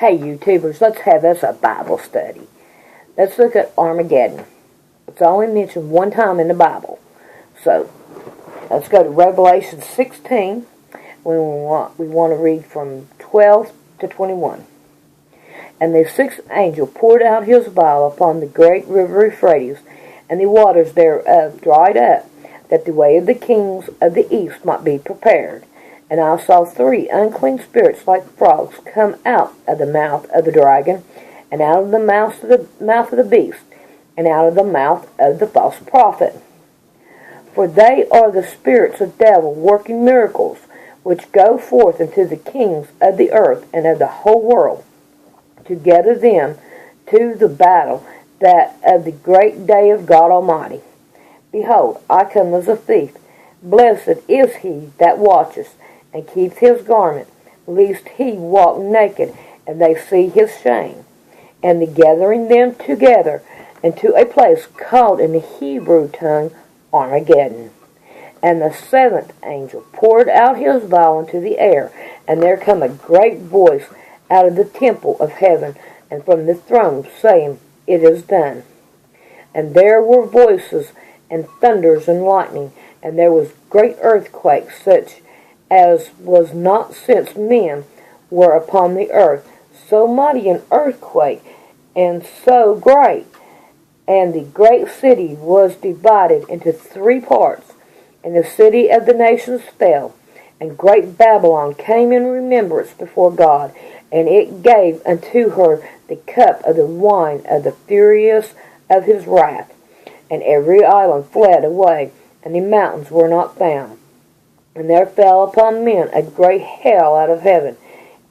Hey YouTubers, let's have us a Bible study. Let's look at Armageddon. It's only mentioned one time in the Bible. So, let's go to Revelation 16. We want to read from 12 to 21. And the sixth angel poured out his vial upon the great river Euphrates, and the waters thereof dried up, that the way of the kings of the east might be prepared. And I saw three unclean spirits like frogs come out of the mouth of the dragon, and out of the mouth of the beast, and out of the mouth of the false prophet. For they are the spirits of devil working miracles, which go forth unto the kings of the earth and of the whole world, to gather them to the battle that of the great day of God Almighty. Behold, I come as a thief. Blessed is he that watcheth, and keeps his garment, lest he walk naked, and they see his shame. And the gathering them together into a place called in the Hebrew tongue Armageddon. And the seventh angel poured out his vial into the air, and there came a great voice out of the temple of heaven, and from the throne, saying, It is done. And there were voices, and thunders, and lightning, and there was great earthquake, such as was not since men were upon the earth, so mighty an earthquake, and so great. And the great city was divided into three parts, and the city of the nations fell, and great Babylon came in remembrance before God, and it gave unto her the cup of the wine of the furious of his wrath. And every island fled away, and the mountains were not found. And there fell upon men a great hail out of heaven,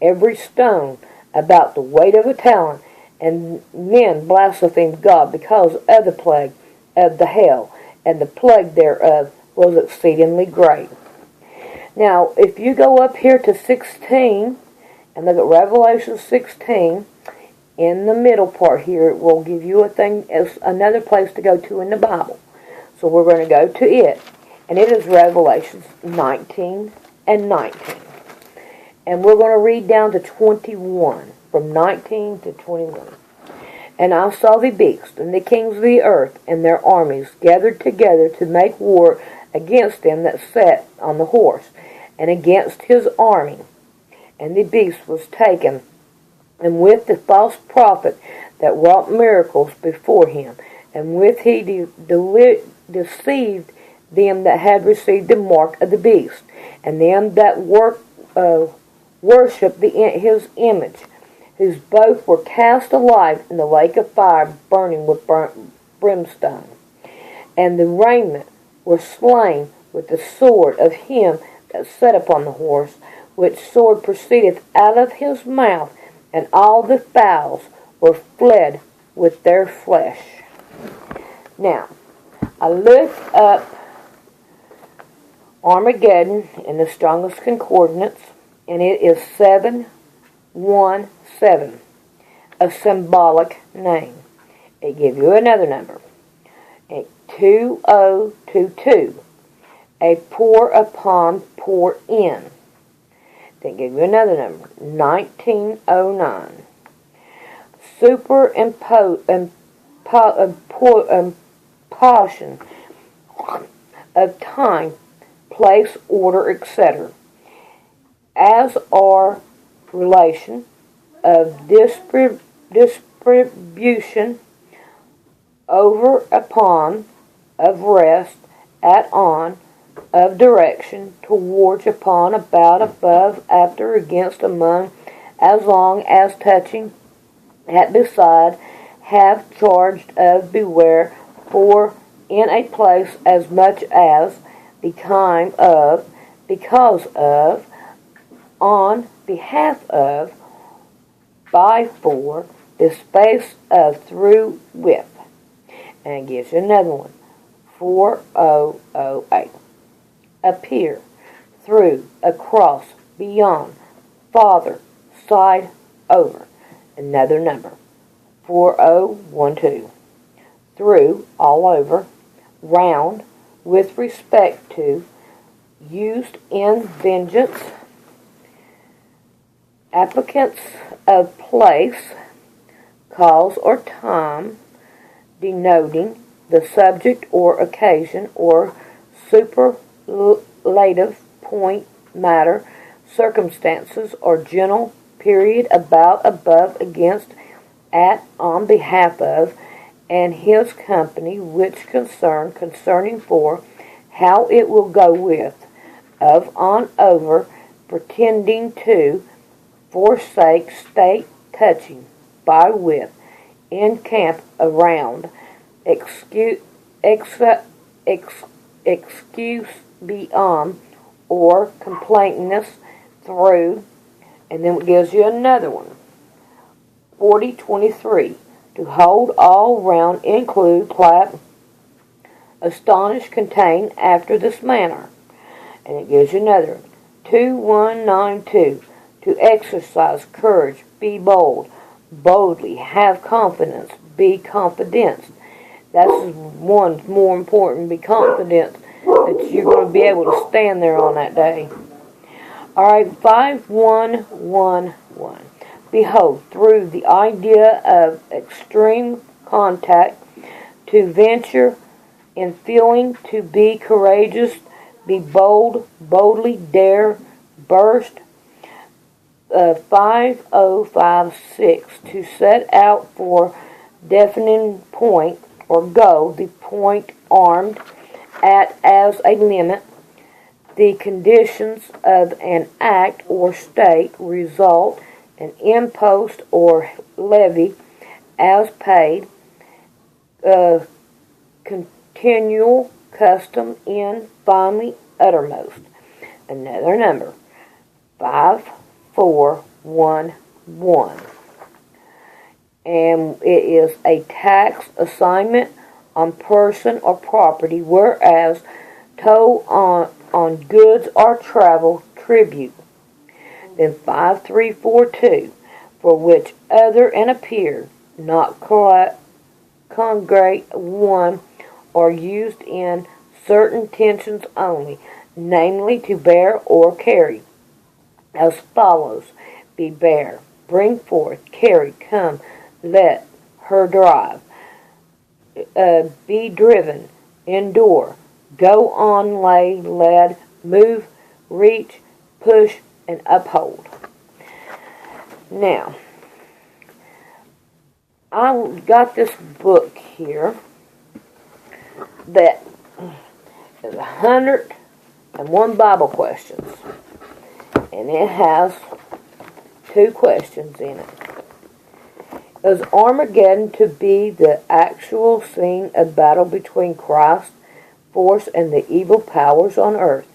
every stone about the weight of a talent, and men blasphemed God because of the plague of the hail, and the plague thereof was exceedingly great. Now, if you go up here to 16, and look at Revelation 16, in the middle part here, it will give you another place to go to in the Bible. So we're going to go to it. And it is Revelation 19 and 19. And we're going to read down to 21, from 19 to 21. And I saw the beast, and the kings of the earth, and their armies, gathered together to make war against them that sat on the horse, and against his army. And the beast was taken, and with the false prophet that wrought miracles before him, and with he deceived them that had received the mark of the beast, and them that worshipped his image, whose both were cast alive in the lake of fire burning with brimstone. And the raiment were slain with the sword of him that sat upon the horse, which sword proceedeth out of his mouth, and all the fowls were fled with their flesh. Now, I looked up Armageddon in the Strongest Concordance, and it is 717, a symbolic name. It gives you another number, 2022, a pour upon, pour in. They give you another number, 1909, superimposition of time, place, order, etc., as are relation of distribution, over, upon, of rest, at, on, of direction, towards, upon, about, above, after, against, among, as long as, touching, at, beside, have, charged, of, beware, for, in a place, as much as, the time of, because of, on behalf of, by, for, the space of, through, with. And it gives you another one, 4008. Appear, through, across, beyond, farther, side, over. Another number, 4012. Through, all over, round, with respect to, used in vengeance, Applicants of place, cause, or time, denoting the subject or occasion, or superlative point, matter, circumstances, or general period, about, above, against, at, on behalf of, and his company, which concern, concerning for, how it will go with, of, on, over, pretending to, forsake, state, touching, by, with, in camp, around, excuse beyond, or complaintness, through, and then it gives you another one. 40:23. To hold all round, include, plat, astonish, contain, after this manner. And it gives you another one. 2192. To exercise courage, be bold, boldly, have confidence, be confident. That's one more important, be confident that you're going to be able to stand there on that day. Alright, 5111. Behold, through the idea of extreme contact, to venture in feeling, to be courageous, be bold, boldly, dare, burst. 5056. To set out for defining point, or goal, the point armed at as a limit, the conditions of an act or state, result, an impost or levy, as paid, continual, custom, in, finally, uttermost. Another number, 5411. And it is a tax assignment on person or property, whereas toll on goods or travel, tribute. Then 5342, for which other and appear, not congregate one, or used in certain tensions only, namely to bear or carry, as follows: be bear, bring forth, carry, come, let her drive, be driven, endure, go on, lay, led, move, reach, push, and uphold. Now, I got this book here that is 101 Bible questions, and it has 2 questions in it. Is Armageddon to be the actual scene of battle between Christ's force and the evil powers on earth?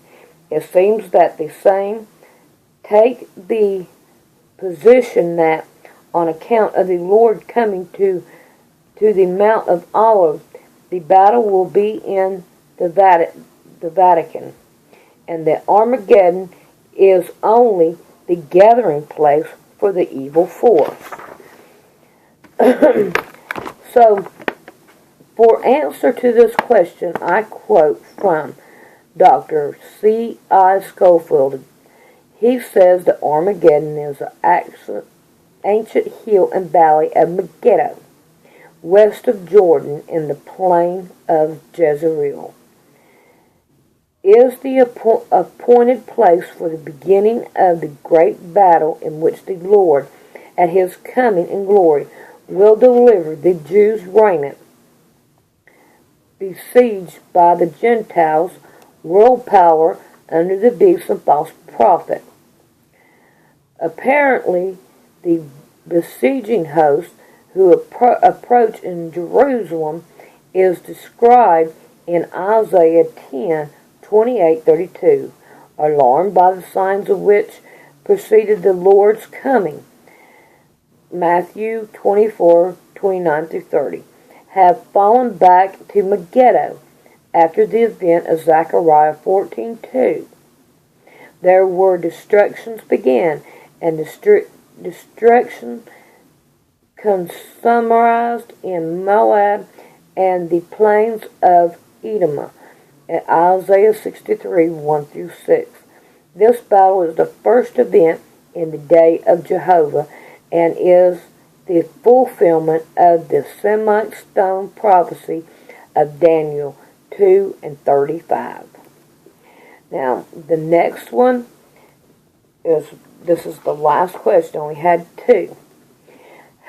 It seems that the same take the position that on account of the Lord coming to the Mount of Olives, the battle will be in the Vatican, and that Armageddon is only the gathering place for the evil force. So, for answer to this question, I quote from Dr. C.I. Schofield. He says that Armageddon is an ancient hill and valley of Megiddo, west of Jordan in the plain of Jezreel. Is the appointed place for the beginning of the great battle in which the Lord, at his coming in glory, will deliver the Jews' raiment, besieged by the Gentiles, world power, under the beast and false prophet. Apparently, the besieging host who approach in Jerusalem is described in Isaiah 10:28-32, alarmed by the signs of which preceded the Lord's coming. Matthew 24:29-30, have fallen back to Megiddo after the event of Zechariah 14:2. There were destructions began, and destruction consummarized in Moab and the plains of Edom, Isaiah 63:1-6. This battle is the first event in the day of Jehovah and is the fulfillment of the Semite stone prophecy of Daniel 2:35. Now, the next one this is the last question. We had two.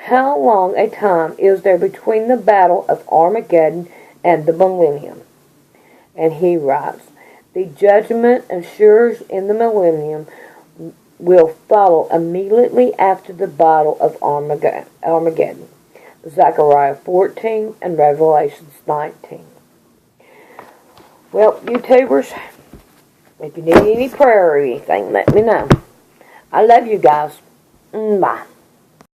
How long a time is there between the battle of Armageddon and the millennium? And he writes, the judgment assures in the millennium will follow immediately after the battle of Armageddon. Zechariah 14 and Revelations 19. Well, YouTubers, if you need any prayer or anything, let me know. I love you guys. Bye.